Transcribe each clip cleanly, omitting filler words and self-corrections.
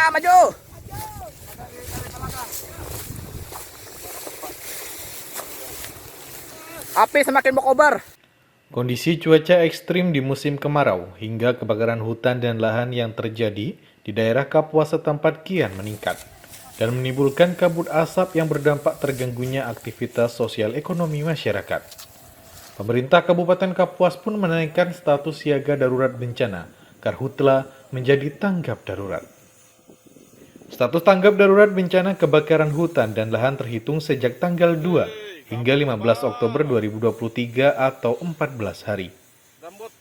maju. Api semakin berkobar. Kondisi cuaca ekstrim di musim kemarau hingga kebakaran hutan dan lahan yang terjadi di daerah Kapuas setempat kian meningkat dan menimbulkan kabut asap yang berdampak terganggunya aktivitas sosial ekonomi masyarakat. Pemerintah Kabupaten Kapuas pun menaikkan status siaga darurat bencana Karhutla menjadi tanggap darurat. Status tanggap darurat bencana kebakaran hutan dan lahan terhitung sejak tanggal 2 hingga 15 Oktober 2023 atau 14 hari.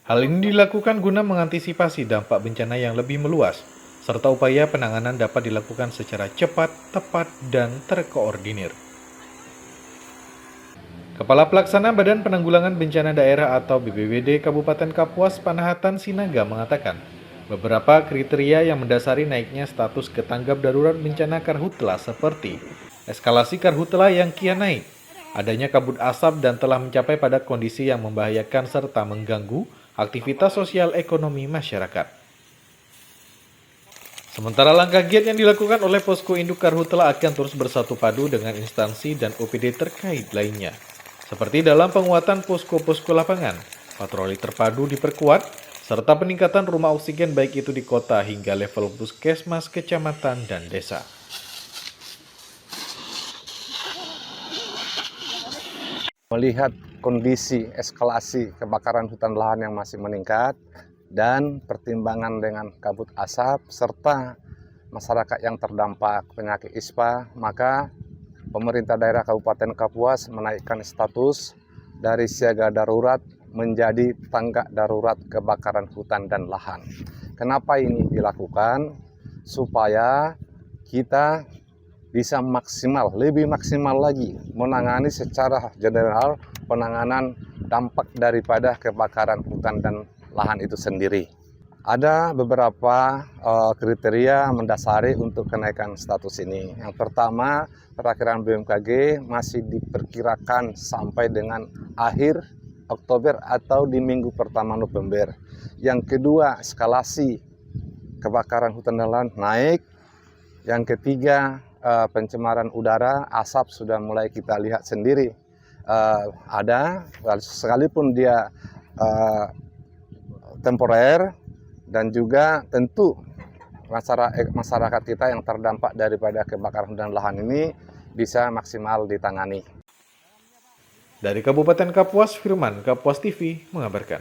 Hal ini dilakukan guna mengantisipasi dampak bencana yang lebih meluas, serta upaya penanganan dapat dilakukan secara cepat, tepat, dan terkoordinir. Kepala Pelaksana Badan Penanggulangan Bencana Daerah atau BPBD Kabupaten Kapuas Panahatan Sinaga mengatakan, beberapa kriteria yang mendasari naiknya status ketanggap darurat bencana karhutla seperti eskalasi karhutla yang kian naik, adanya kabut asap dan telah mencapai pada kondisi yang membahayakan serta mengganggu aktivitas sosial ekonomi masyarakat. Sementara langkah giat yang dilakukan oleh Posko Induk Karhutla akan terus bersatu padu dengan instansi dan OPD terkait lainnya. Seperti dalam penguatan posko-posko lapangan, patroli terpadu diperkuat, serta peningkatan rumah oksigen baik itu di kota hingga level puskesmas, kecamatan, dan desa. Melihat kondisi eskalasi kebakaran hutan lahan yang masih meningkat dan pertimbangan dengan kabut asap serta masyarakat yang terdampak penyakit ISPA, maka pemerintah daerah Kabupaten Kapuas menaikkan status dari siaga darurat menjadi tanggap darurat kebakaran hutan dan lahan. Kenapa ini dilakukan? Supaya kita bisa maksimal, lebih maksimal lagi menangani secara general penanganan dampak daripada kebakaran hutan dan lahan itu sendiri. Ada beberapa kriteria mendasari untuk kenaikan status ini. Yang pertama, perakiraan BMKG masih diperkirakan sampai dengan akhir Oktober atau di minggu pertama November. Yang kedua, eskalasi kebakaran hutan dan lahan naik. Yang ketiga, pencemaran udara, asap sudah mulai kita lihat sendiri ada, sekalipun dia temporer, dan juga tentu masyarakat kita yang terdampak daripada kebakaran dan lahan ini bisa maksimal ditangani. Dari Kabupaten Kapuas, Firman, Kapuas TV mengabarkan.